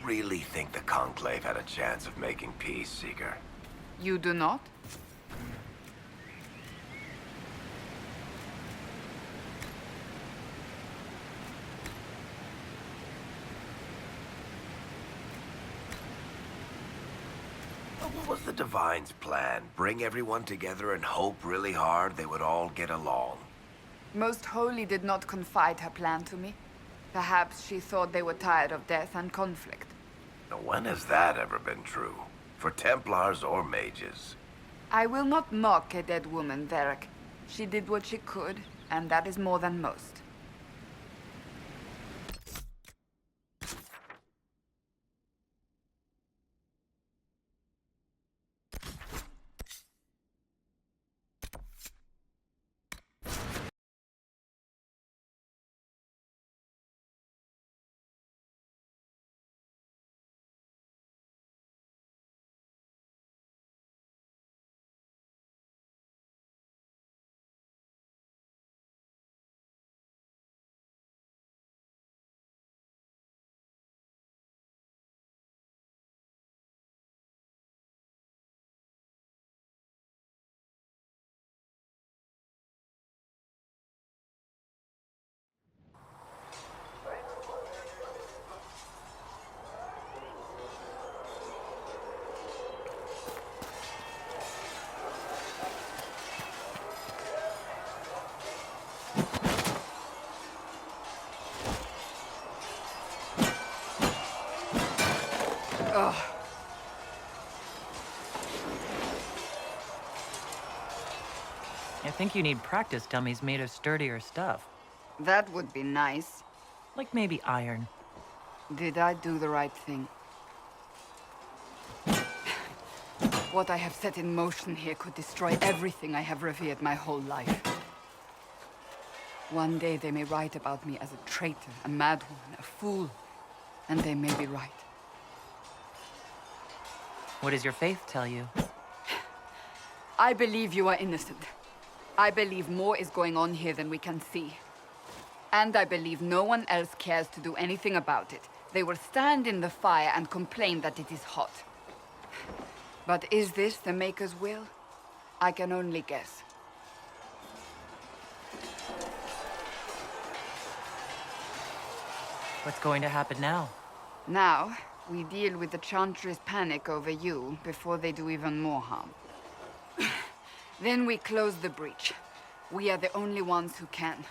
really think the Conclave had a chance of making peace, Seeker? You do not? What was the Divine's plan? Bring everyone together and hope really hard they would all get along? Most Holy did not confide her plan to me. Perhaps she thought they were tired of death and conflict. Now, when has that ever been true? For Templars or mages? I will not mock a dead woman, Varric. She did what she could, and that is more than most. Ugh. I think you need practice dummies made of sturdier stuff. That would be nice. Like maybe iron. Did I do the right thing? What I have set in motion here could destroy everything I have revered my whole life. One day they may write about me as a traitor, a madwoman, a fool. And they may be right. What does your faith tell you? I believe you are innocent. I believe more is going on here than we can see. And I believe no one else cares to do anything about it. They will stand in the fire and complain that it is hot. But is this the Maker's will? I can only guess. What's going to happen now? Now, we deal with the Chantry's panic over you before they do even more harm. Then we close the breach. We are the only ones who can.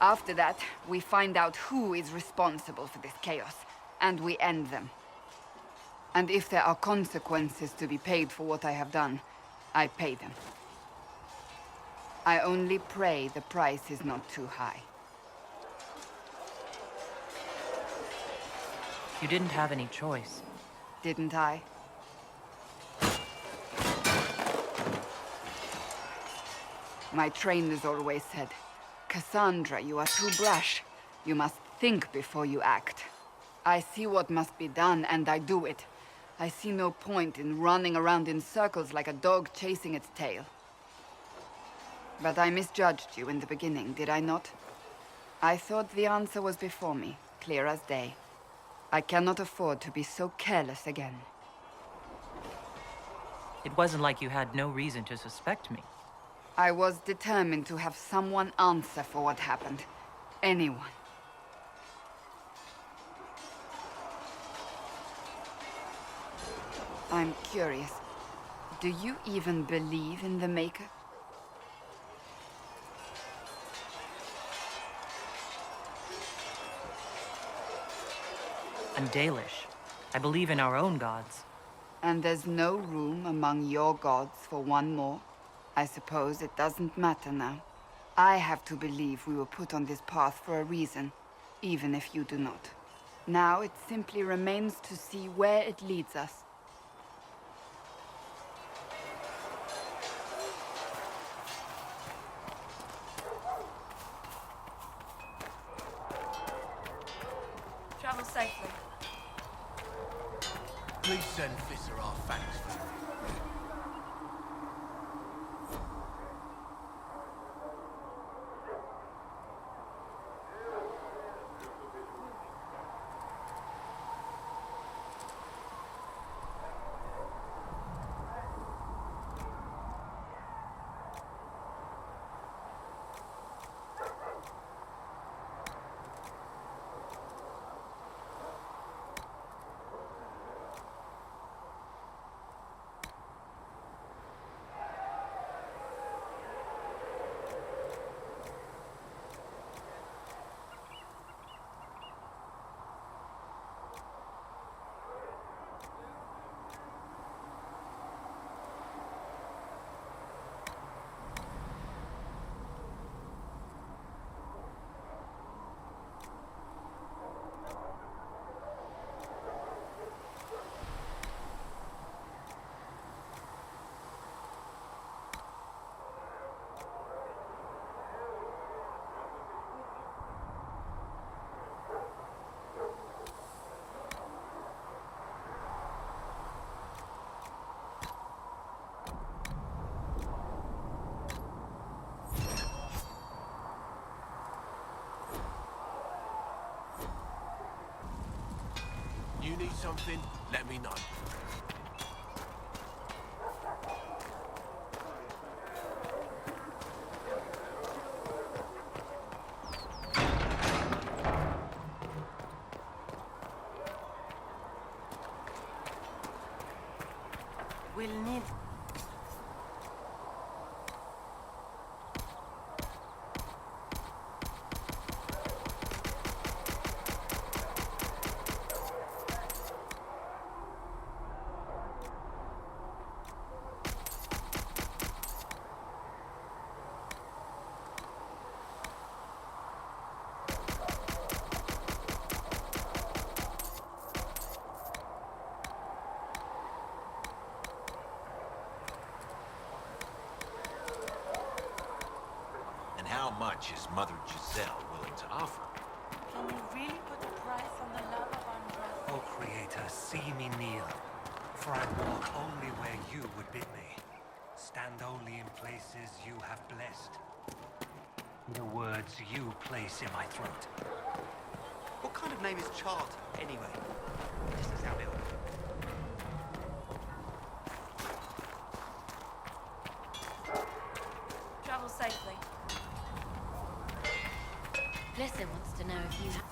After that, we find out who is responsible for this chaos, and we end them. And if there are consequences to be paid for what I have done, I pay them. I only pray the price is not too high. You didn't have any choice. Didn't I? My trainers always said, Cassandra, you are too brash. You must think before you act. I see what must be done, and I do it. I see no point in running around in circles like a dog chasing its tail. But I misjudged you in the beginning, did I not? I thought the answer was before me, clear as day. I cannot afford to be so careless again. It wasn't like you had no reason to suspect me. I was determined to have someone answer for what happened. Anyone. I'm curious. Do you even believe in the Maker? I'm Dalish. I believe in our own gods. And there's no room among your gods for one more? I suppose it doesn't matter now. I have to believe we were put on this path for a reason, even if you do not. Now it simply remains to see where it leads us. Travel safely. Please send Visser our thanks for it. need something, let me know. We'll need... How much is Mother Giselle willing to offer? Can you really put a price on the love of Andres? O Creator, see me kneel, for I walk only where you would bid me. Stand only in places you have blessed. The words you place in my throat. What kind of name is Charter, anyway? This is how ill. Travel safely. Blesser wants to know if you have...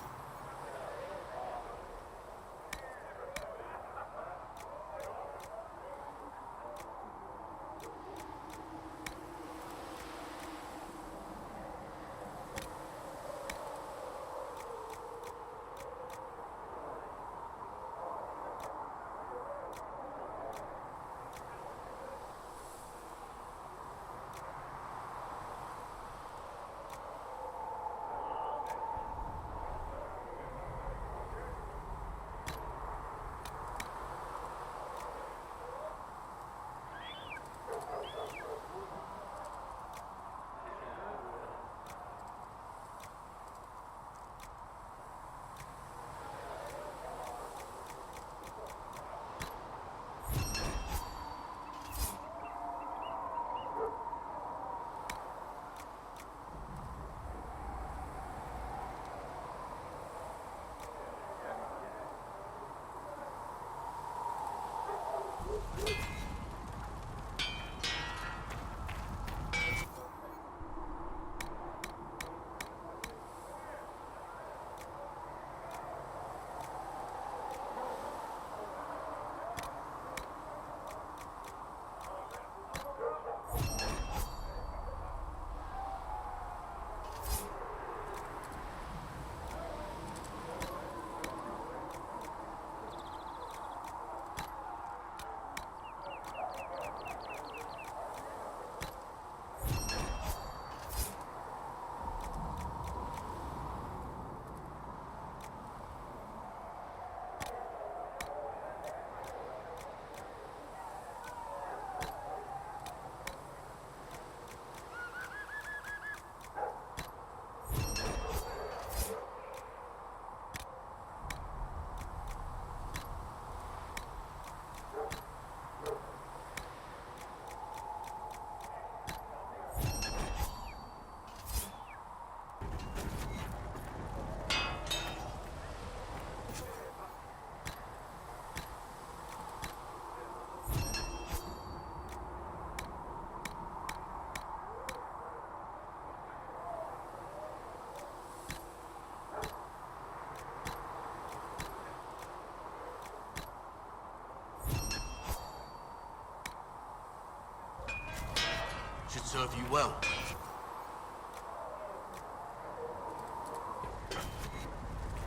Should serve you well.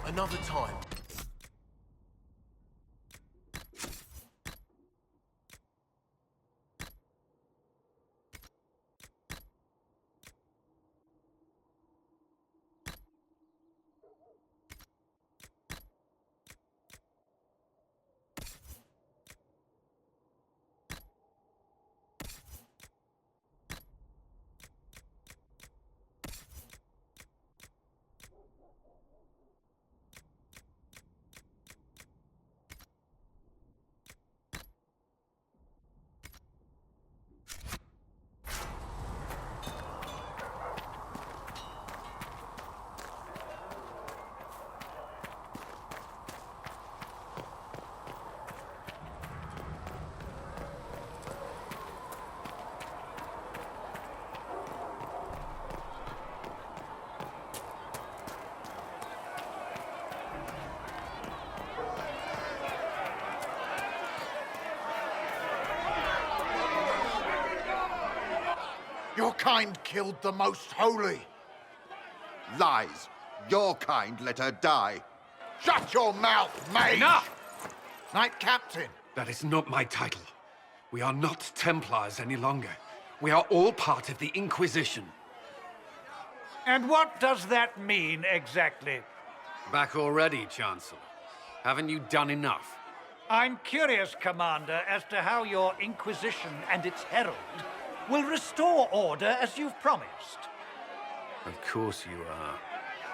Another time. kind killed the Most Holy. Lies. Your kind let her die. Shut your mouth, mage! Enough! Knight Captain. That is not my title. We are not Templars any longer. We are all part of the Inquisition. And what does that mean, exactly? Back already, Chancellor. Haven't you done enough? I'm curious, Commander, as to how your Inquisition and its herald will restore order as you've promised. Of course you are.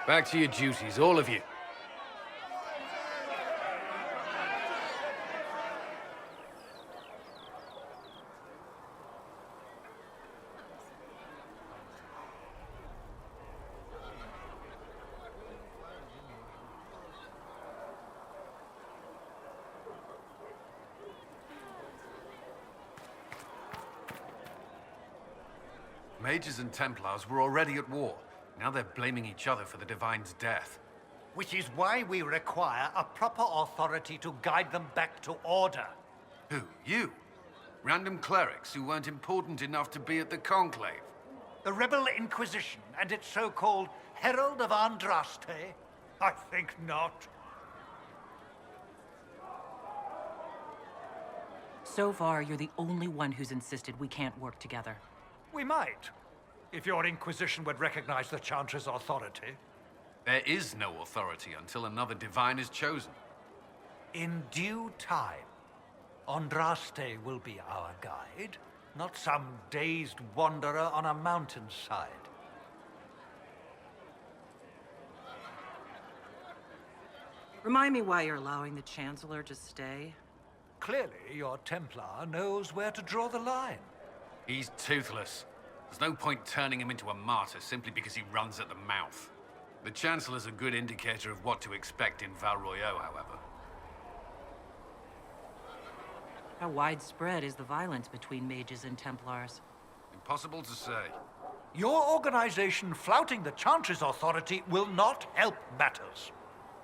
Back to your duties, all of you. Mages and Templars were already at war. Now they're blaming each other for the Divine's death. Which is why we require a proper authority to guide them back to order. Who? You? Random clerics who weren't important enough to be at the Conclave? The Rebel Inquisition and its so-called Herald of Andraste? I think not. So far, you're the only one who's insisted we can't work together. We might, if your Inquisition would recognize the Chantry's authority. There is no authority until another Divine is chosen. In due time, Andraste will be our guide, not some dazed wanderer on a mountainside. Remind me why you're allowing the Chancellor to stay? Clearly, your Templar knows where to draw the line. He's toothless. There's no point turning him into a martyr simply because he runs at the mouth. The Chancellor's a good indicator of what to expect in Val Royeaux, however. How widespread is the violence between mages and Templars? Impossible to say. Your organization flouting the Chantry's authority will not help matters.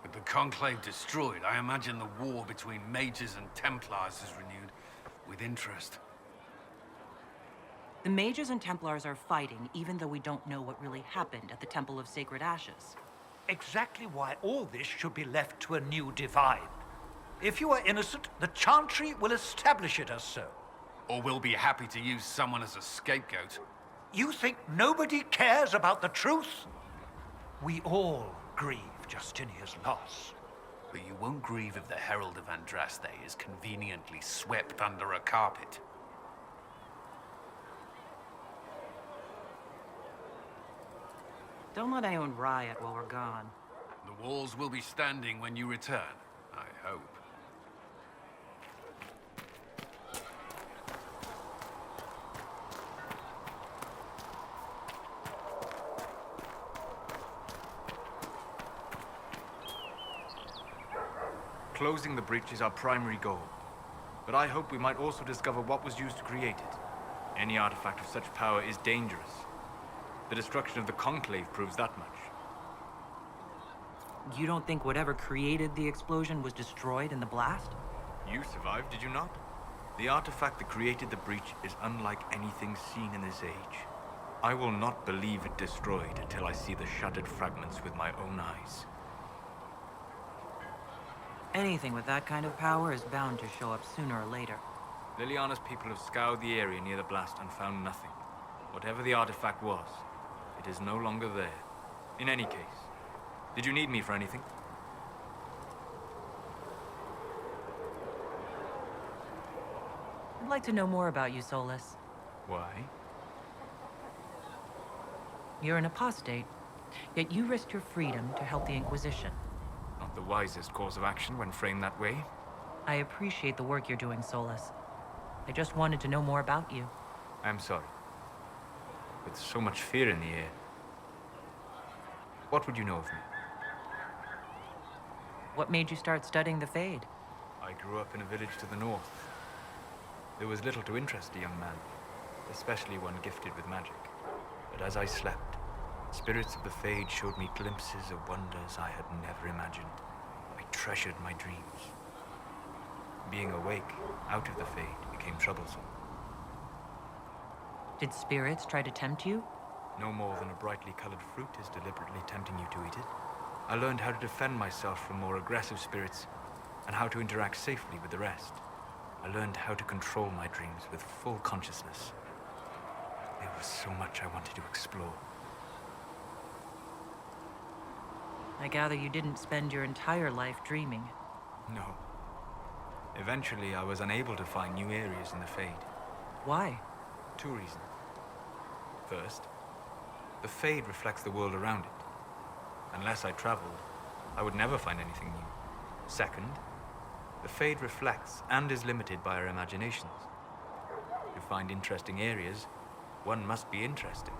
With the Conclave destroyed, I imagine the war between mages and Templars is renewed with interest. The mages and Templars are fighting, even though we don't know what really happened at the Temple of Sacred Ashes. Exactly why all this should be left to a new Divine. If you are innocent, the Chantry will establish it as so. Or we'll be happy to use someone as a scapegoat. You think nobody cares about the truth? We all grieve Justinia's loss. But you won't grieve if the Herald of Andraste is conveniently swept under a carpet. Don't let anyone riot while we're gone. The walls will be standing when you return, I hope. Closing the breach is our primary goal. But I hope we might also discover what was used to create it. Any artifact of such power is dangerous. The destruction of the Conclave proves that much. You don't think whatever created the explosion was destroyed in the blast? You survived, did you not? The artifact that created the breach is unlike anything seen in this age. I will not believe it destroyed until I see the shattered fragments with my own eyes. Anything with that kind of power is bound to show up sooner or later. Liliana's people have scoured the area near the blast and found nothing. Whatever the artifact was, it is no longer there. In any case, did you need me for anything? I'd like to know more about you, Solus. Why? You're an apostate, yet you risked your freedom to help the Inquisition. Not the wisest course of action when framed that way. I appreciate the work you're doing, Solus. I just wanted to know more about you. I'm sorry. With so much fear in the air. What would you know of me? What made you start studying the Fade? I grew up in a village to the north. There was little to interest a young man, especially one gifted with magic. But as I slept, spirits of the Fade showed me glimpses of wonders I had never imagined. I treasured my dreams. Being awake, out of the Fade, became troublesome. Did spirits try to tempt you? No more than a brightly colored fruit is deliberately tempting you to eat it. I learned how to defend myself from more aggressive spirits, and how to interact safely with the rest. I learned how to control my dreams with full consciousness. There was so much I wanted to explore. I gather you didn't spend your entire life dreaming. No. Eventually, I was unable to find new areas in the Fade. Why? 2 reasons. First, the Fade reflects the world around it. Unless I traveled, I would never find anything new. Second, the Fade reflects and is limited by our imaginations. To find interesting areas, one must be interesting.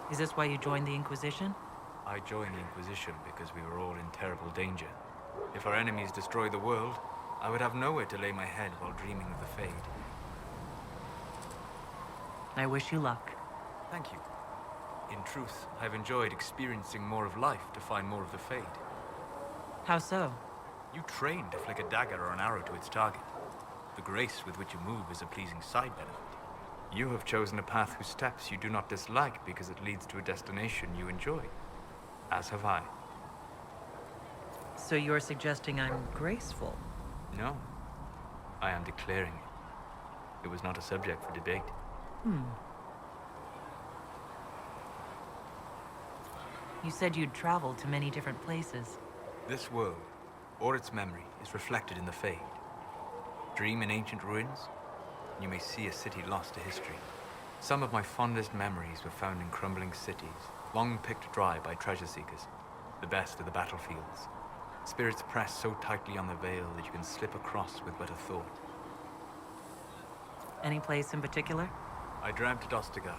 Is this why you joined the Inquisition? I joined the Inquisition because we were all in terrible danger. If our enemies destroyed the world, I would have nowhere to lay my head while dreaming of the Fade. I wish you luck. Thank you. In truth, I've enjoyed experiencing more of life to find more of the Fade. How so? You train to flick a dagger or an arrow to its target. The grace with which you move is a pleasing side benefit. You have chosen a path whose steps you do not dislike because it leads to a destination you enjoy. As have I. So you're suggesting I'm graceful? No. I am declaring it. It was not a subject for debate. You said you'd traveled to many different places. This world, or its memory, is reflected in the Fade. Dream in ancient ruins, and you may see a city lost to history. Some of my fondest memories were found in crumbling cities, long picked dry by treasure seekers. The best of the battlefields. Spirits press so tightly on the veil that you can slip across with but a thought. Any place in particular? I dreamt at Ostagar.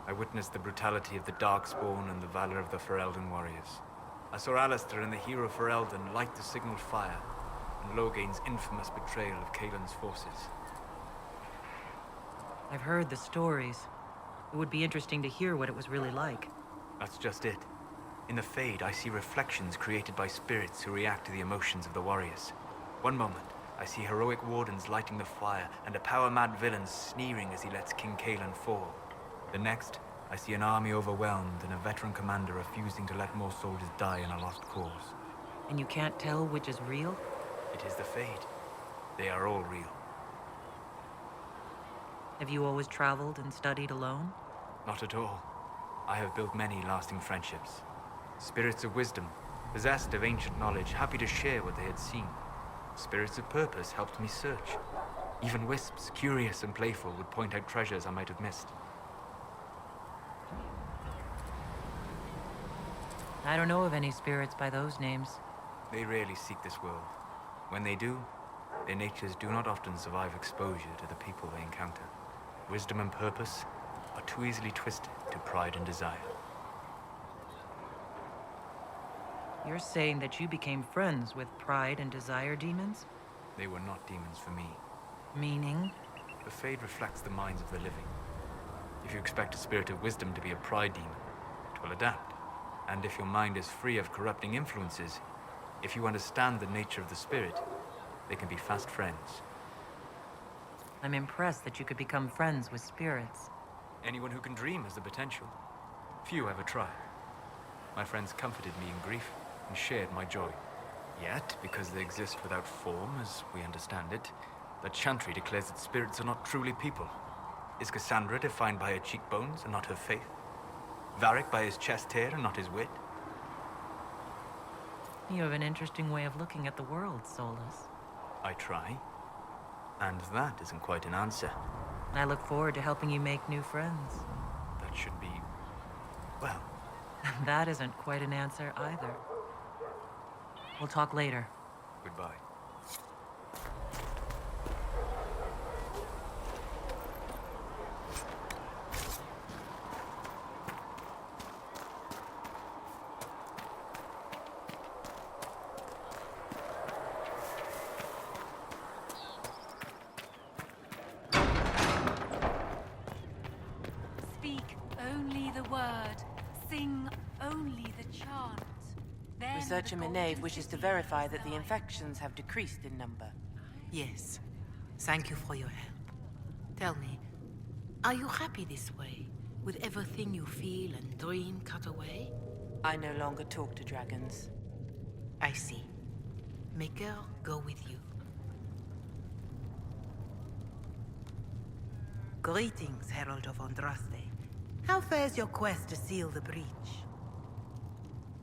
I witnessed the brutality of the Darkspawn and the valor of the Ferelden warriors. I saw Alistair and the hero Ferelden light the signal fire, and Logain's infamous betrayal of Kaelin's forces. I've heard the stories. It would be interesting to hear what it was really like. That's just it. In the Fade, I see reflections created by spirits who react to the emotions of the warriors. One moment, I see heroic wardens lighting the fire, and a power-mad villain sneering as he lets King Kaelin fall. The next, I see an army overwhelmed and a veteran commander refusing to let more soldiers die in a lost cause. And you can't tell which is real? It is the Fade. They are all real. Have you always traveled and studied alone? Not at all. I have built many lasting friendships. Spirits of wisdom, possessed of ancient knowledge, happy to share what they had seen. Spirits of purpose helped me search. Even wisps, curious and playful, would point out treasures I might have missed. I don't know of any spirits by those names. They rarely seek this world. When they do, their natures do not often survive exposure to the people they encounter. Wisdom and purpose are too easily twisted to pride and desire. You're saying that you became friends with pride and desire demons? They were not demons for me. Meaning? The Fade reflects the minds of the living. If you expect a spirit of wisdom to be a pride demon, it will adapt. And if your mind is free of corrupting influences, if you understand the nature of the spirit, they can be fast friends. I'm impressed that you could become friends with spirits. Anyone who can dream has the potential. Few ever try. My friends comforted me in grief and shared my joy. Yet, because they exist without form, as we understand it, the Chantry declares that spirits are not truly people. Is Cassandra defined by her cheekbones and not her faith? Varric by his chest hair and not his wit? You have an interesting way of looking at the world, Solus. I try. And that isn't quite an answer. I look forward to helping you make new friends. That should be... well... That isn't quite an answer either. We'll talk later. Goodbye. Speak only the word. Sing only the chant. Then Researcher the Minave golden wishes to city verify will that the reside. infections have decreased in number. Yes. Thank you for your help. Tell me, are you happy this way? With everything you feel and dream cut away? I no longer talk to dragons. I see. Maker, go with you. Greetings, Herald of Andraste. How fares your quest to seal the breach?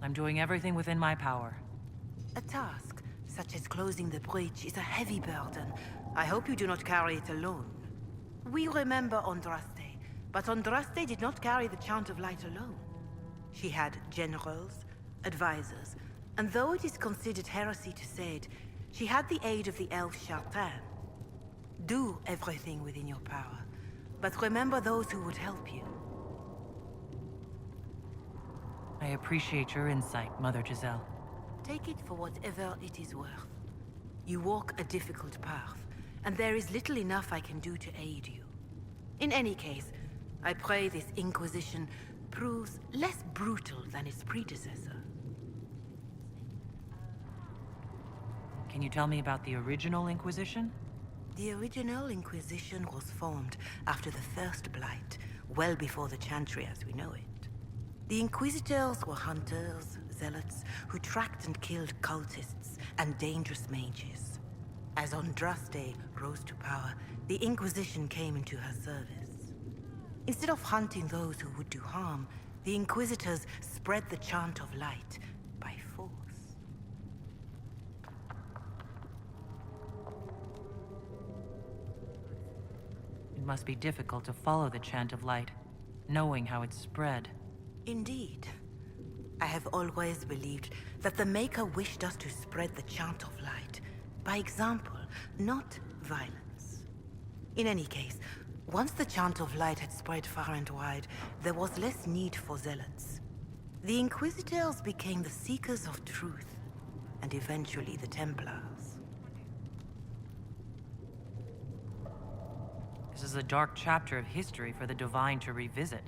I'm doing everything within my power. A task, such as closing the breach, is a heavy burden. I hope you do not carry it alone. We remember Andraste, but Andraste did not carry the Chant of Light alone. She had generals, advisors, and though it is considered heresy to say it, she had the aid of the elf Chartan. Do everything within your power, but remember those who would help you. I appreciate your insight, Mother Giselle. Take it for whatever it is worth. You walk a difficult path, and there is little enough I can do to aid you. In any case, I pray this Inquisition proves less brutal than its predecessor. Can you tell me about the original Inquisition? The original Inquisition was formed after the First Blight, well before the Chantry as we know it. The Inquisitors were hunters, zealots, who tracked and killed cultists and dangerous mages. As Andraste rose to power, the Inquisition came into her service. Instead of hunting those who would do harm, the Inquisitors spread the Chant of Light by force. It must be difficult to follow the Chant of Light, knowing how it's spread. Indeed. I have always believed that the Maker wished us to spread the Chant of Light by example, not violence. In any case, once the Chant of Light had spread far and wide, there was less need for zealots. The Inquisitors became the seekers of truth, and eventually the Templars. This is a dark chapter of history for the Divine to revisit.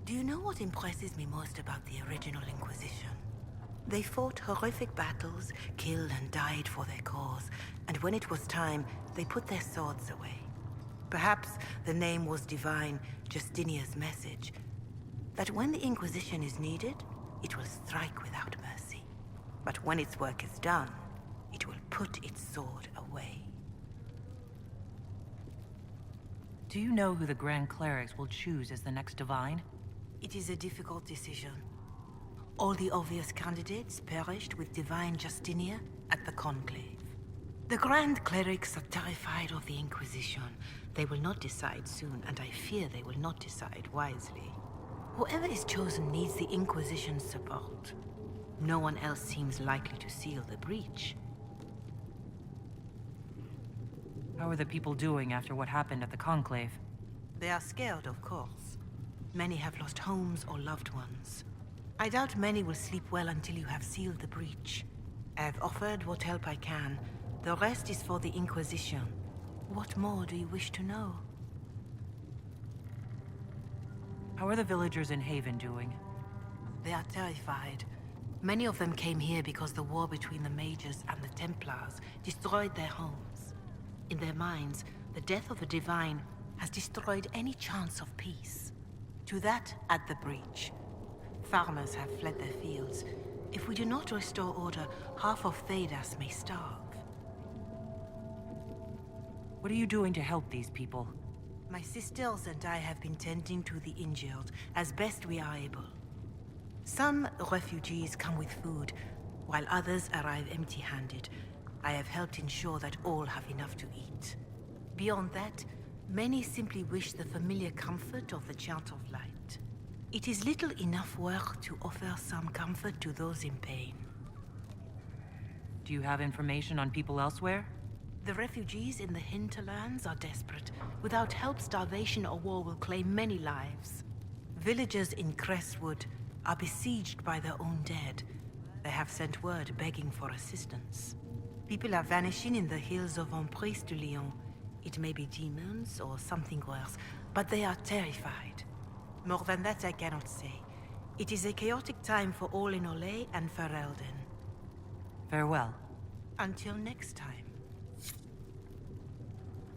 Do you know what impresses me most about the original Inquisition? They fought horrific battles, killed and died for their cause, and when it was time, they put their swords away. Perhaps the name was divine, Justinia's message, that when the Inquisition is needed, it will strike without mercy. But when its work is done, it will put its sword away. Do you know who the Grand Clerics will choose as the next Divine? It is a difficult decision. All the obvious candidates perished with Divine Justinia at the Conclave. The Grand Clerics are terrified of the Inquisition. They will not decide soon, and I fear they will not decide wisely. Whoever is chosen needs the Inquisition's support. No one else seems likely to seal the breach. How are the people doing after what happened at the Conclave? They are scared, of course. Many have lost homes or loved ones. I doubt many will sleep well until you have sealed the breach. I have offered what help I can. The rest is for the Inquisition. What more do you wish to know? How are the villagers in Haven doing? They are terrified. Many of them came here because the war between the Mages and the Templars destroyed their homes. In their minds, the death of a Divine has destroyed any chance of peace. To that, add the breach. Farmers have fled their fields. If we do not restore order, half of Thedas may starve. What are you doing to help these people? My sisters and I have been tending to the injured as best we are able. Some refugees come with food, while others arrive empty-handed. I have helped ensure that all have enough to eat. Beyond that, many simply wish the familiar comfort of the Chant of Light. It is little enough work to offer some comfort to those in pain. Do you have information on people elsewhere? The refugees in the hinterlands are desperate. Without help, starvation or war will claim many lives. Villagers in Crestwood are besieged by their own dead. They have sent word begging for assistance. People are vanishing in the hills of Emprise de Lyon. It may be demons or something worse, but they are terrified. More than that I cannot say. It is a chaotic time for all in Olay and Ferelden. Farewell. Until next time.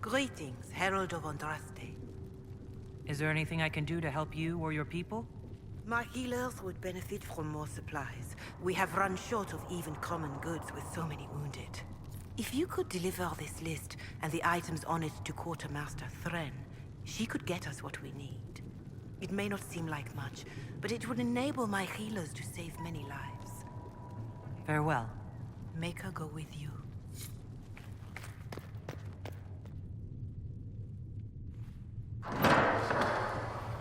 Greetings, Herald of Andraste. Is there anything I can do to help you or your people? My healers would benefit from more supplies. We have run short of even common goods with so many wounded. If you could deliver this list and the items on it to Quartermaster Thren, she could get us what we need. It may not seem like much, but it would enable my healers to save many lives. Farewell. Make her go with you.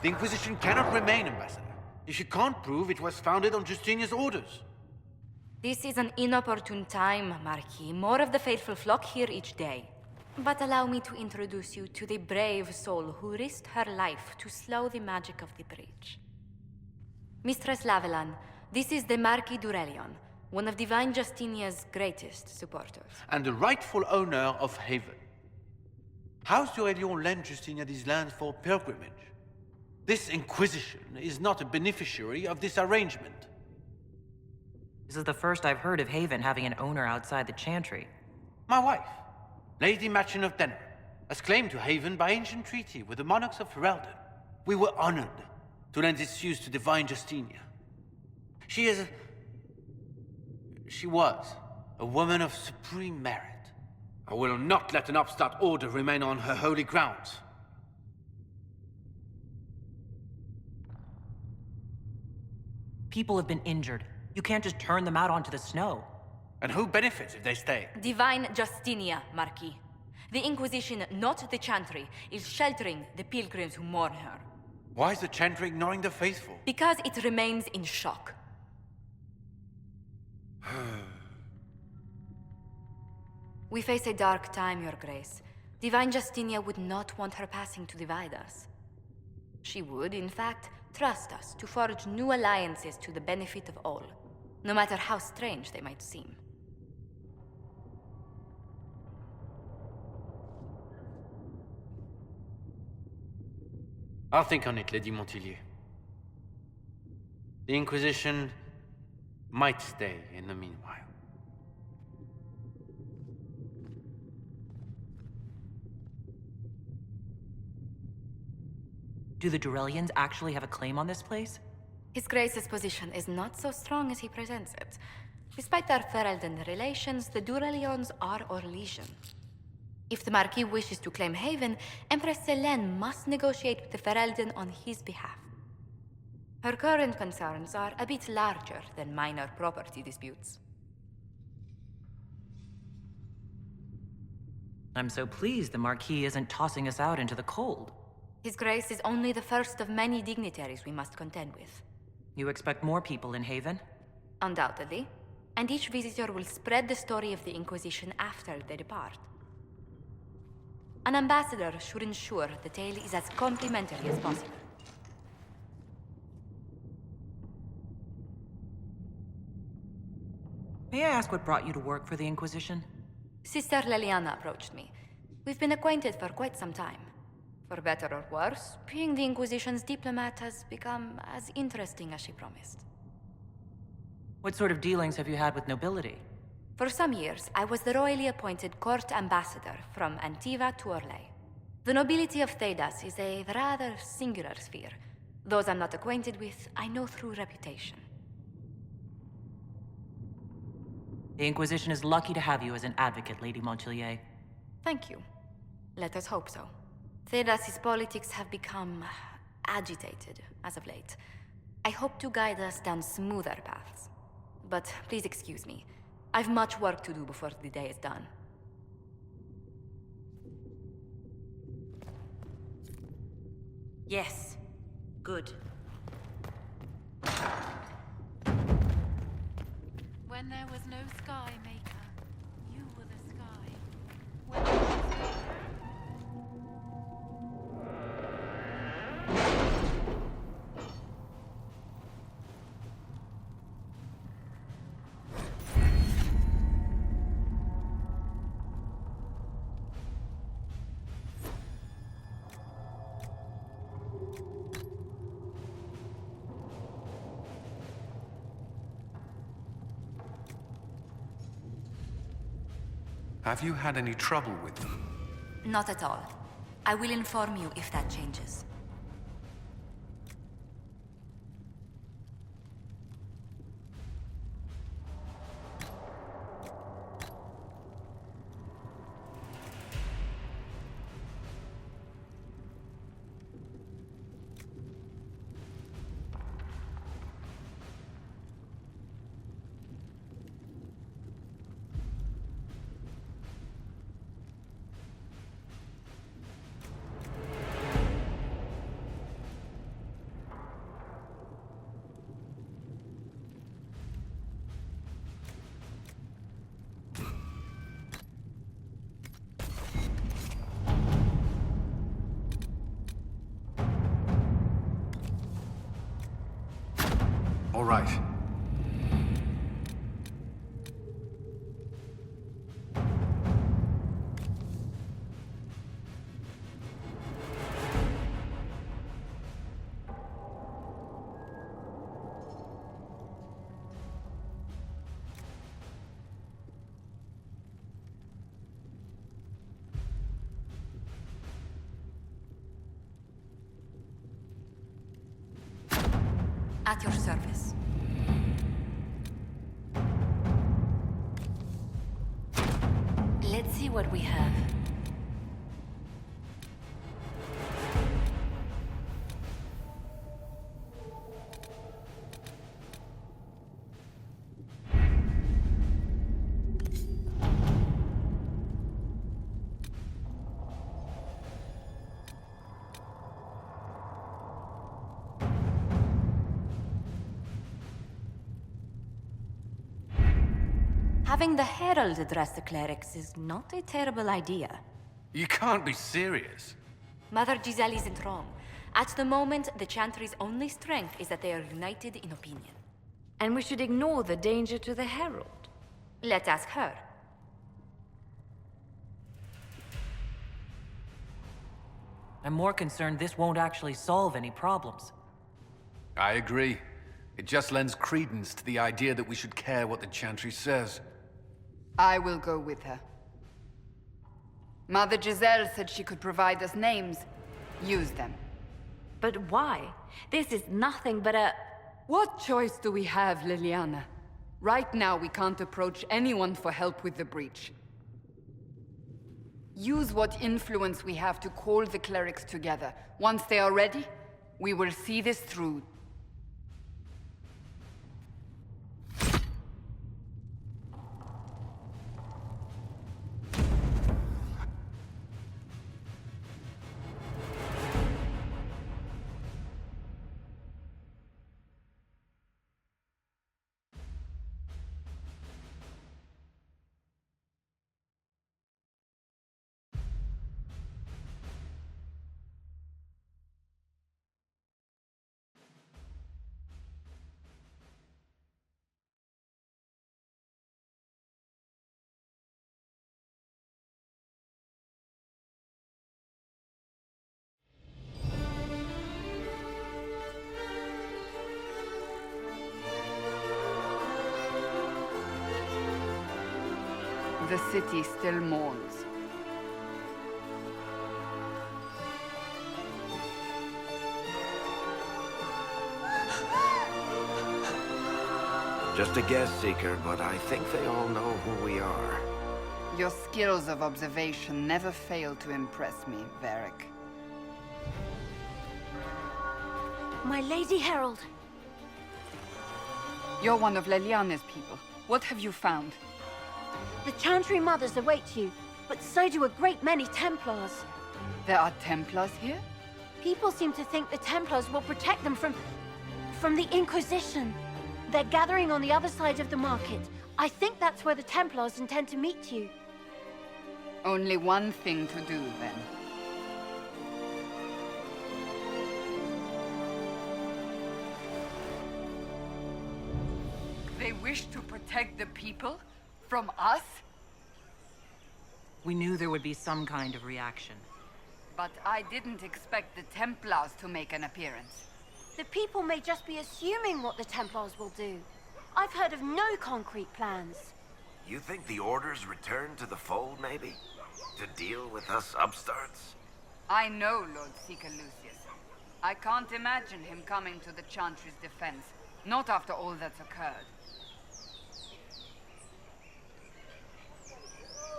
The Inquisition cannot remain, Ambassador, if you can't prove it was founded on Justinia's orders. This is an inopportune time, Marquis. More of the faithful flock here each day. But allow me to introduce you to the brave soul who risked her life to slow the magic of the breach. Mistress Lavelan, this is the Marquis d'Aurelion, one of Divine Justinia's greatest supporters. And the rightful owner of Haven. House d'Aurelion lent Justinia these lands for pilgrimage. This Inquisition is not a beneficiary of this arrangement. This is the first I've heard of Haven having an owner outside the Chantry. My wife, Lady Machin of Denner, has claimed to Haven by ancient treaty with the monarchs of Ferelden. We were honored to lend its use to Divine Justinia. She was a woman of supreme merit. I will not let an upstart order remain on her holy grounds. People have been injured. You can't just turn them out onto the snow. And who benefits if they stay? Divine Justinia, Marquis. The Inquisition, not the Chantry, is sheltering the pilgrims who mourn her. Why is the Chantry ignoring the faithful? Because it remains in shock. We face a dark time, Your Grace. Divine Justinia would not want her passing to divide us. She would, in fact, trust us to forge new alliances to the benefit of all, no matter how strange they might seem. I'll think on it, Lady Montillier. The Inquisition might stay in the meanwhile. Do the Durelians actually have a claim on this place? His Grace's position is not so strong as he presents it. Despite their Ferelden relations, the Durelions are Orlesian. If the Marquis wishes to claim Haven, Empress Selene must negotiate with the Ferelden on his behalf. Her current concerns are a bit larger than minor property disputes. I'm so pleased the Marquis isn't tossing us out into the cold. His Grace is only the first of many dignitaries we must contend with. You expect more people in Haven? Undoubtedly. And each visitor will spread the story of the Inquisition after they depart. An ambassador should ensure the tale is as complimentary as possible. May I ask what brought you to work for the Inquisition? Sister Leliana approached me. We've been acquainted for quite some time. For better or worse, being the Inquisition's diplomat has become as interesting as she promised. What sort of dealings have you had with nobility? For some years, I was the royally appointed court ambassador from Antiva to Orlais. The nobility of Thedas is a rather singular sphere. Those I'm not acquainted with, I know through reputation. The Inquisition is lucky to have you as an advocate, Lady Montillier. Thank you. Let us hope so. Thedas' politics have become agitated as of late. I hope to guide us down smoother paths. But please excuse me. I've much work to do before the day is done. Yes. Good. When there was no sky maker, you were the sky. When there was Have you had any trouble with them? Not at all. I will inform you if that changes. All right. At your service. Let's see what we have. Having the Herald address the clerics is not a terrible idea. You can't be serious. Mother Giselle isn't wrong. At the moment, the Chantry's only strength is that they are united in opinion. And we should ignore the danger to the Herald. Let's ask her. I'm more concerned this won't actually solve any problems. I agree. It just lends credence to the idea that we should care what the Chantry says. I will go with her. Mother Giselle said she could provide us names. Use them. But why? This is nothing but a... What choice do we have, Liliana? Right now, we can't approach anyone for help with the breach. Use what influence we have to call the clerics together. Once they are ready, we will see this through. The city still mourns. Just a guess, Seeker, but I think they all know who we are. Your skills of observation never fail to impress me, Varric. My Lady Herald. You're one of Leliana's people. What have you found? The Chantry Mothers await you, but so do a great many Templars. There are Templars here? People seem to think the Templars will protect them from the Inquisition. They're gathering on the other side of the market. I think that's where the Templars intend to meet you. Only one thing to do, then. They wish to protect the people? From us? We knew there would be some kind of reaction. But I didn't expect the Templars to make an appearance. The people may just be assuming what the Templars will do. I've heard of no concrete plans. You think the Order's returned to the fold, maybe? To deal with us upstarts? I know Lord Seeker Lucius. I can't imagine him coming to the Chantry's defense. Not after all that's occurred.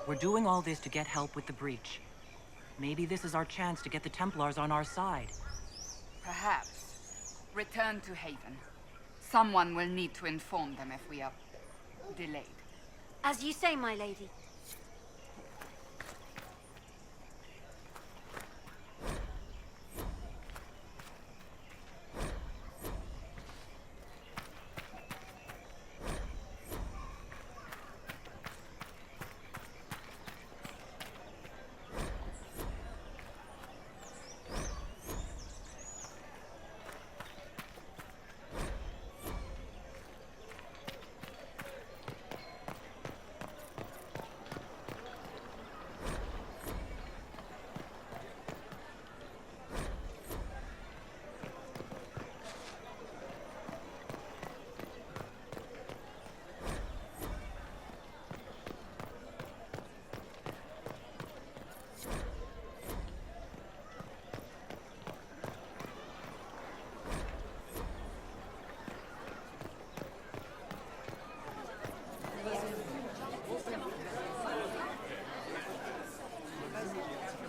We're doing all this to get help with the breach. Maybe this is our chance to get the Templars on our side. Perhaps. Return to Haven. Someone will need to inform them if we are delayed. As you say, my lady.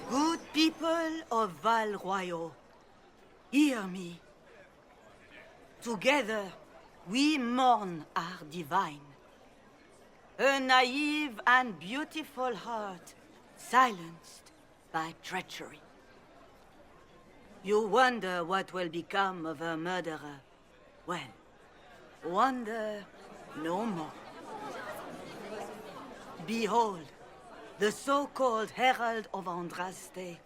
Good people of Val Royal, hear me. Together, we mourn our divine. A naive and beautiful heart, silenced by treachery. You wonder what will become of a murderer. Well, wonder no more. Behold, the so-called Herald of Andraste,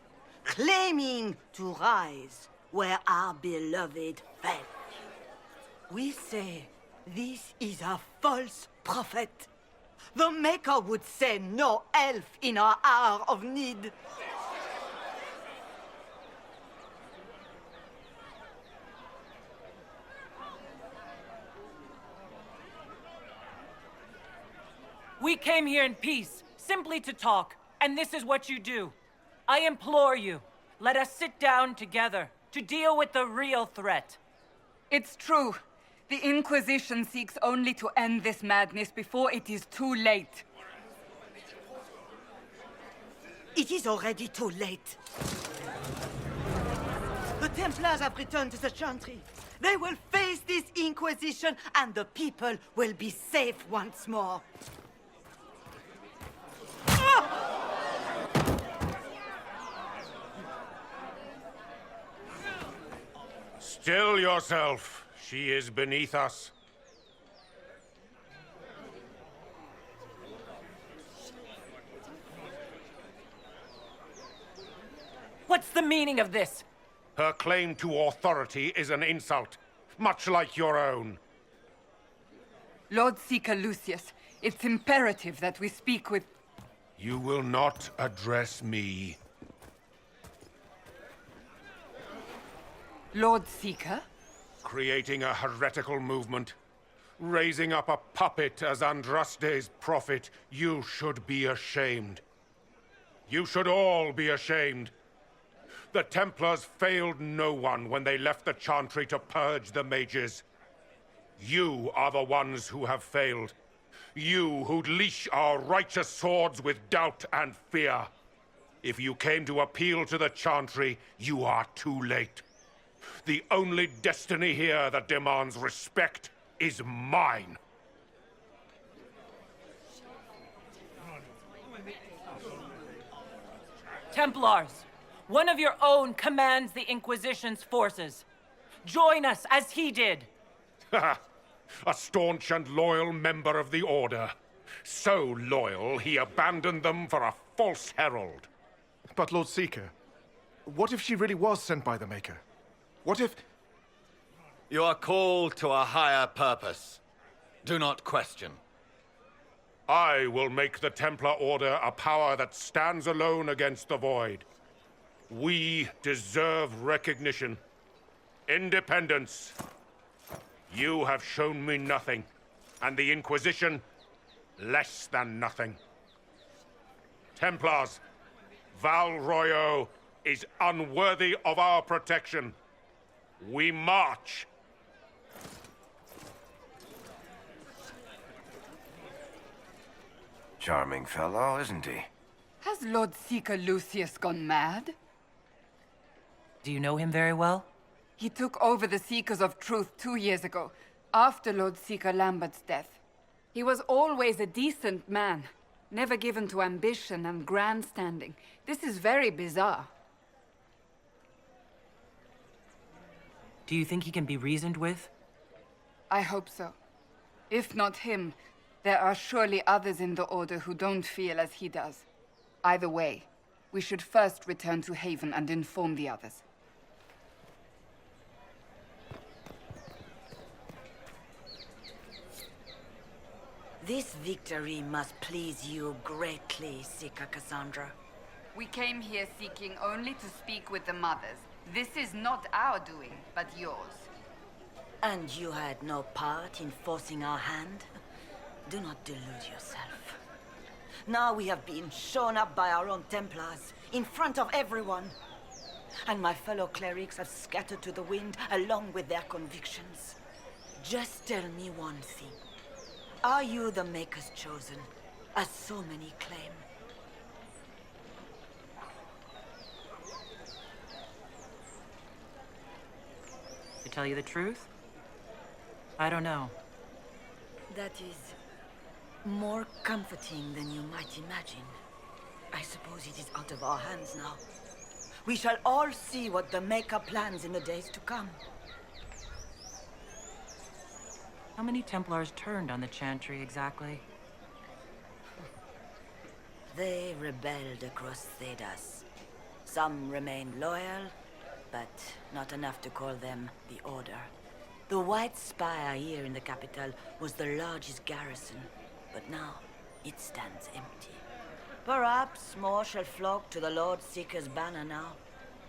claiming to rise where our beloved fell. We say this is a false prophet. The Maker would send no elf in our hour of need. We came here in peace, simply to talk, and this is what you do. I implore you, let us sit down together to deal with the real threat. It's true. The Inquisition seeks only to end this madness before it is too late. It is already too late. The Templars have returned to the Chantry. They will face this Inquisition, and the people will be safe once more. Still yourself. She is beneath us. What's the meaning of this? Her claim to authority is an insult, much like your own. Lord Seeker Lucius, it's imperative that we speak with... You will not address me. Lord Seeker? Creating a heretical movement. Raising up a puppet as Andraste's prophet. You should be ashamed. You should all be ashamed. The Templars failed no one when they left the Chantry to purge the mages. You are the ones who have failed. You who'd leash our righteous swords with doubt and fear. If you came to appeal to the Chantry, you are too late. The only destiny here that demands respect is mine. Templars, one of your own commands the Inquisition's forces. Join us as he did. A staunch and loyal member of the Order. So loyal, he abandoned them for a false herald. But Lord Seeker, what if she really was sent by the Maker? What if... You are called to a higher purpose. Do not question. I will make the Templar Order a power that stands alone against the Void. We deserve recognition. Independence. You have shown me nothing, and the Inquisition, less than nothing. Templars, Val Royo is unworthy of our protection. We march. Charming fellow, isn't he? Has Lord Seeker Lucius gone mad? Do you know him very well? He took over the Seekers of Truth 2 years ago, after Lord Seeker Lambert's death. He was always a decent man, never given to ambition and grandstanding. This is very bizarre. Do you think he can be reasoned with? I hope so. If not him, there are surely others in the Order who don't feel as he does. Either way, we should first return to Haven and inform the others. This victory must please you greatly, Seeker Cassandra. We came here seeking only to speak with the mothers. This is not our doing, but yours. And you had no part in forcing our hand? Do not delude yourself. Now we have been shown up by our own Templars, in front of everyone. And my fellow clerics have scattered to the wind along with their convictions. Just tell me one thing. Are you the Maker's chosen, as so many claim? To tell you the truth, I don't know. That is more comforting than you might imagine. I suppose it is out of our hands now. We shall all see what the Maker plans in the days to come. How many Templars turned on the Chantry exactly? They rebelled across Thedas. Some remained loyal, but not enough to call them the Order. The White Spire here in the capital was the largest garrison, but now it stands empty. Perhaps more shall flock to the Lord Seeker's banner now.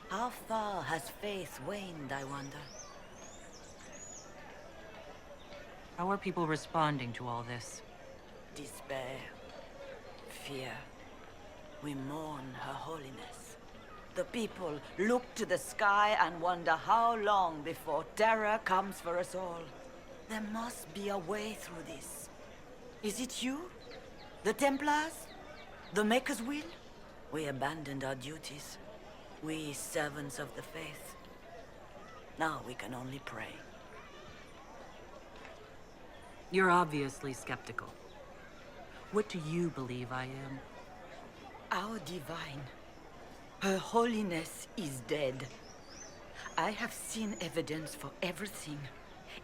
How far has faith waned, I wonder? How are people responding to all this? Despair. Fear. We mourn Her Holiness. The people look to the sky and wonder how long before terror comes for us all. There must be a way through this. Is it you? The Templars? The Maker's will? We abandoned our duties. We servants of the faith. Now we can only pray. You're obviously skeptical. What do you believe I am? Our divine. Her Holiness is dead. I have seen evidence for everything,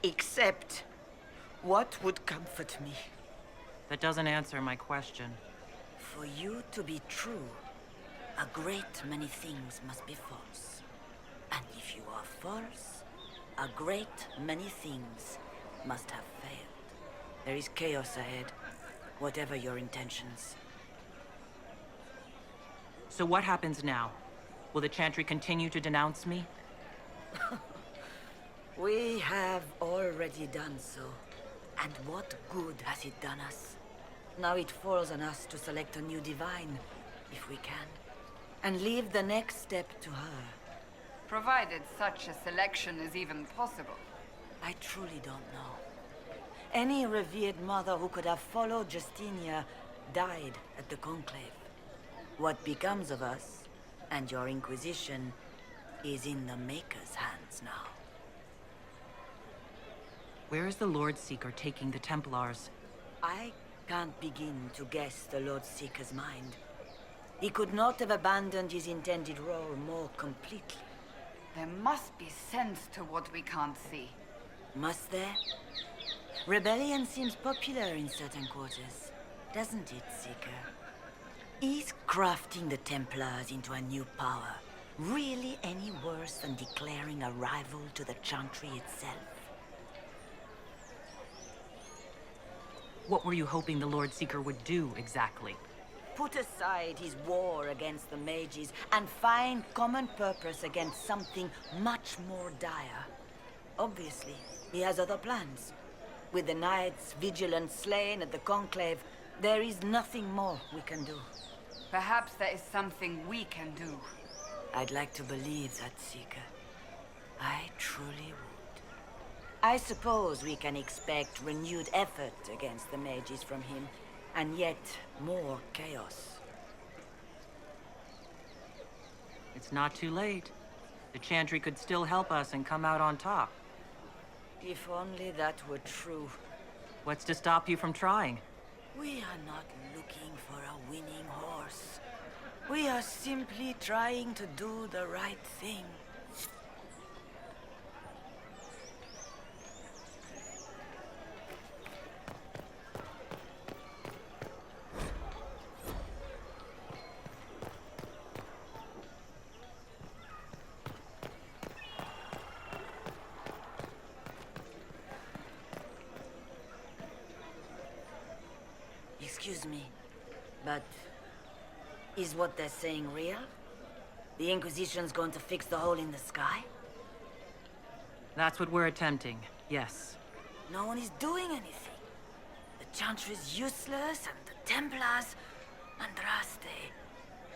except what would comfort me. That doesn't answer my question. For you to be true, a great many things must be false. And if you are false, a great many things must have failed. There is chaos ahead, whatever your intentions. So what happens now? Will the Chantry continue to denounce me? We have already done so. And what good has it done us? Now it falls on us to select a new divine, if we can, and leave the next step to her. Provided such a selection is even possible. I truly don't know. Any revered mother who could have followed Justinia died at the Conclave. What becomes of us, and your Inquisition, is in the Maker's hands now. Where is the Lord Seeker taking the Templars? I can't begin to guess the Lord Seeker's mind. He could not have abandoned his intended role more completely. There must be sense to what we can't see. Must there? Rebellion seems popular in certain quarters, doesn't it, Seeker? Is crafting the Templars into a new power really any worse than declaring a rival to the Chantry itself? What were you hoping the Lord Seeker would do, exactly? Put aside his war against the mages and find common purpose against something much more dire. Obviously, he has other plans. With the knights vigilant slain at the Conclave, there is nothing more we can do. Perhaps there is something we can do. I'd like to believe that, Seeker. I truly would. I suppose we can expect renewed effort against the mages from him, and yet more chaos. It's not too late. The Chantry could still help us and come out on top. If only that were true. What's to stop you from trying? We are not looking for a winning horse. We are simply trying to do the right thing. Excuse me, but is what they're saying real? The Inquisition's going to fix the hole in the sky? That's what we're attempting, yes. No one is doing anything. The Chantry's useless, and the Templars... Andraste.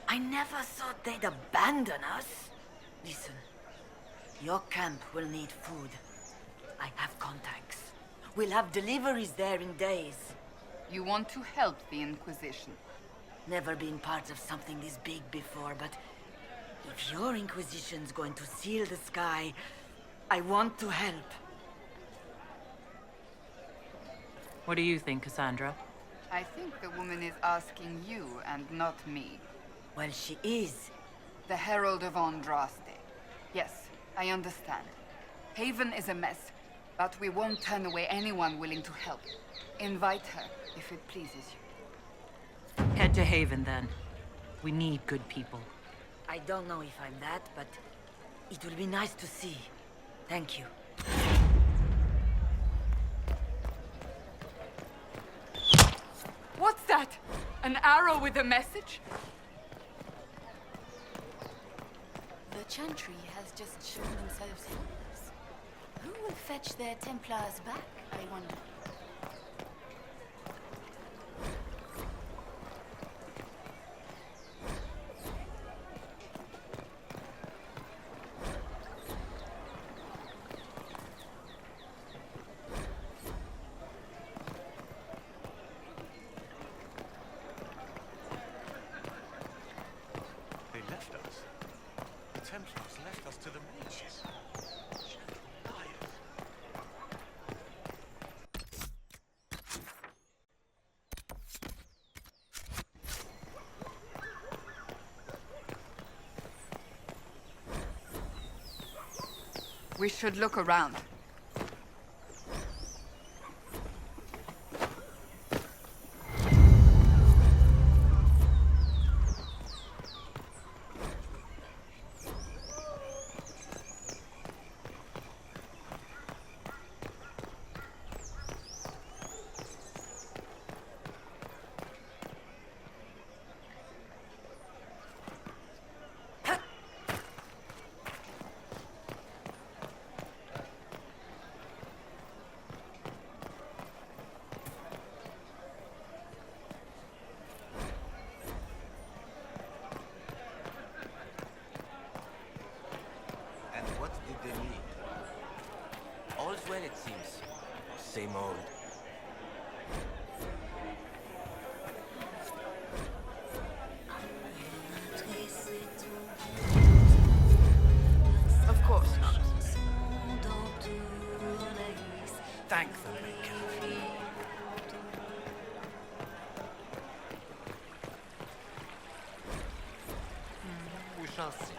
I never thought they'd abandon us. Listen, your camp will need food. I have contacts. We'll have deliveries there in days. You want to help the Inquisition? Never been part of something this big before, but if your Inquisition's going to seal the sky, I want to help. What do you think, Cassandra? I think the woman is asking you and not me. Well, she is. The Herald of Andraste. Yes, I understand. Haven is a mess, but we won't turn away anyone willing to help. Invite her, if it pleases you. Head to Haven, then. We need good people. I don't know if I'm that, but it will be nice to see. Thank you. What's that? An arrow with a message? The Chantry has just shown themselves helpless. Who will fetch their Templars back, I wonder? They left us. The Templars left us to the mages. Liars. We should look around. And what did they need? All's well, it seems. Same old. Of course not. Thank the Maker. We shall see.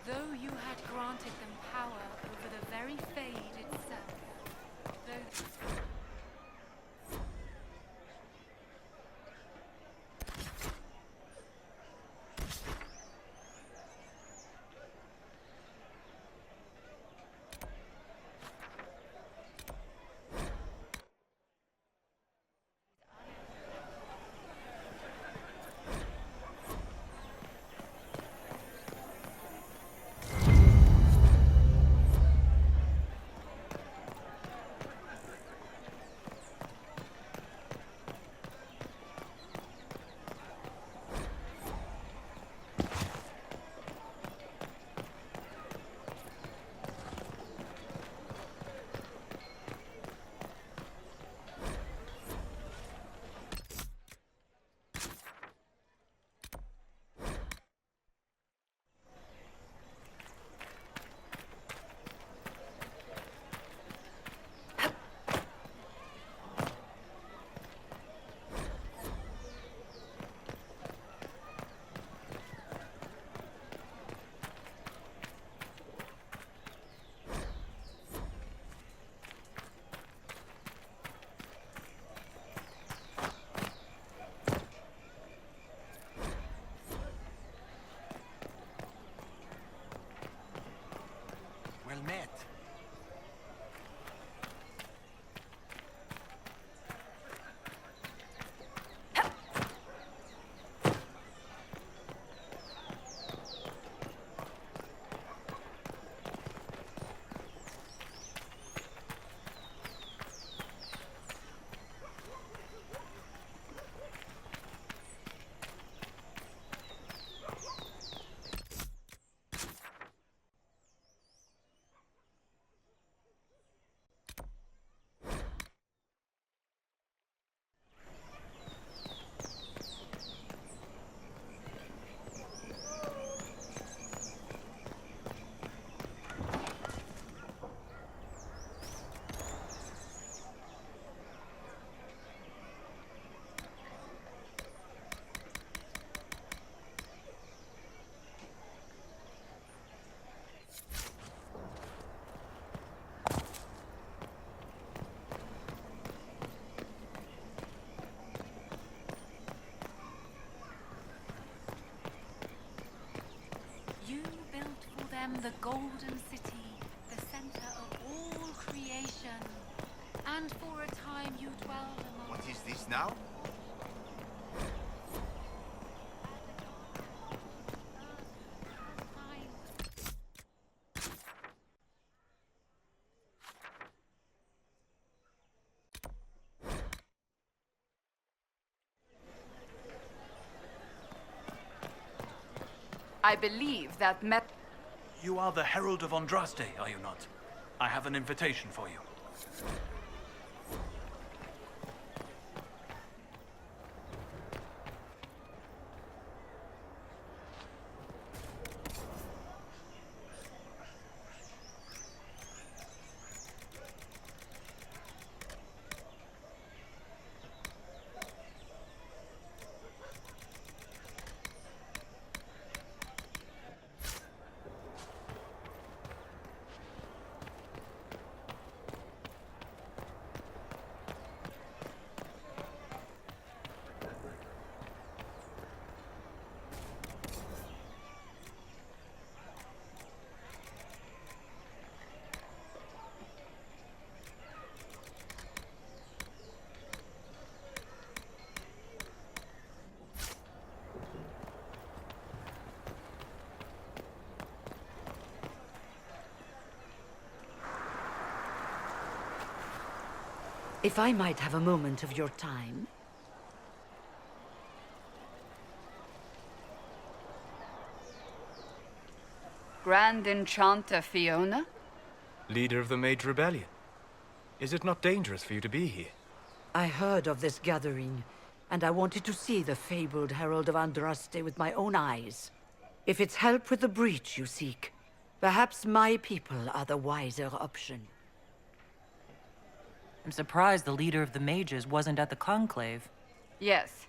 Though you had granted them power over the very Fade itself, though... Well met. You built for them the Golden City, the center of all creation. And for a time you dwelled among... What is this now? I believe that You are the Herald of Andraste, are you not? I have an invitation for you. If I might have a moment of your time. Grand Enchanter Fiona? Leader of the Mage Rebellion. Is it not dangerous for you to be here? I heard of this gathering, and I wanted to see the fabled Herald of Andraste with my own eyes. If it's help with the breach you seek, perhaps my people are the wiser option. I'm surprised the leader of the mages wasn't at the conclave. Yes.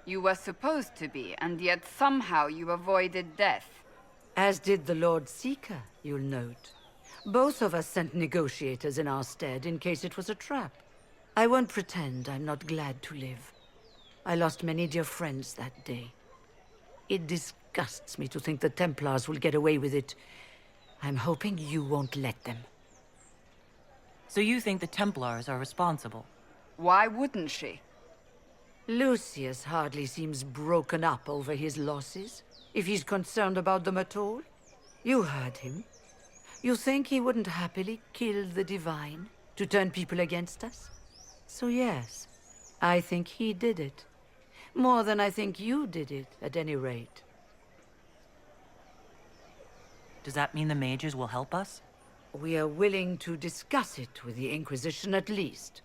You were supposed to be, and yet somehow you avoided death. As did the Lord Seeker, you'll note. Both of us sent negotiators in our stead in case it was a trap. I won't pretend I'm not glad to live. I lost many dear friends that day. It disgusts me to think the Templars will get away with it. I'm hoping you won't let them. So you think the Templars are responsible? Why wouldn't she? Lucius hardly seems broken up over his losses, if he's concerned about them at all. You heard him. You think he wouldn't happily kill the Divine to turn people against us? So yes, I think he did it. More than I think you did it, at any rate. Does that mean the mages will help us? We are willing to discuss it with the Inquisition at least.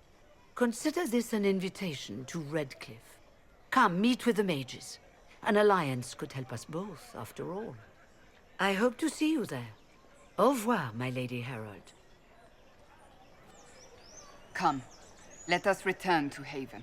Consider this an invitation to Redcliffe. Come, meet with the mages. An alliance could help us both, after all. I hope to see you there. Au revoir, my Lady Herald. Come, let us return to Haven.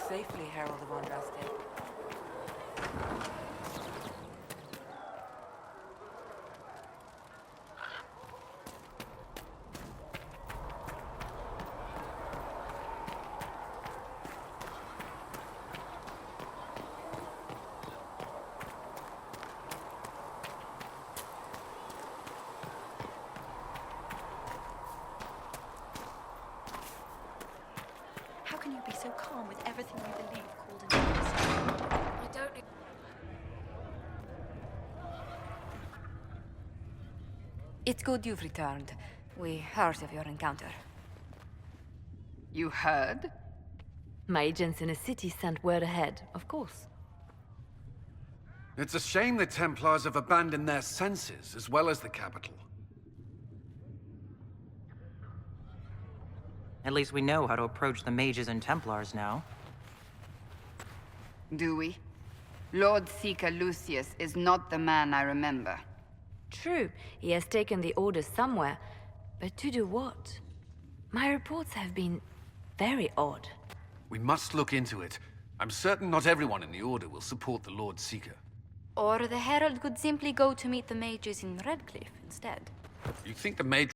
safely, Herald of Andraste. How can you be so calm with everything you believe called an Inquisition? I don't... It's good you've returned. We heard of your encounter. You heard? My agents in the city sent word ahead, of course. It's a shame the Templars have abandoned their senses, as well as the capital. At least we know how to approach the mages and Templars now. Do we? Lord Seeker Lucius is not the man I remember. True, he has taken the orders somewhere, but to do what? My reports have been very odd. We must look into it. I'm certain not everyone in the Order will support the Lord Seeker. Or the Herald could simply go to meet the mages in Redcliffe instead. You think the mage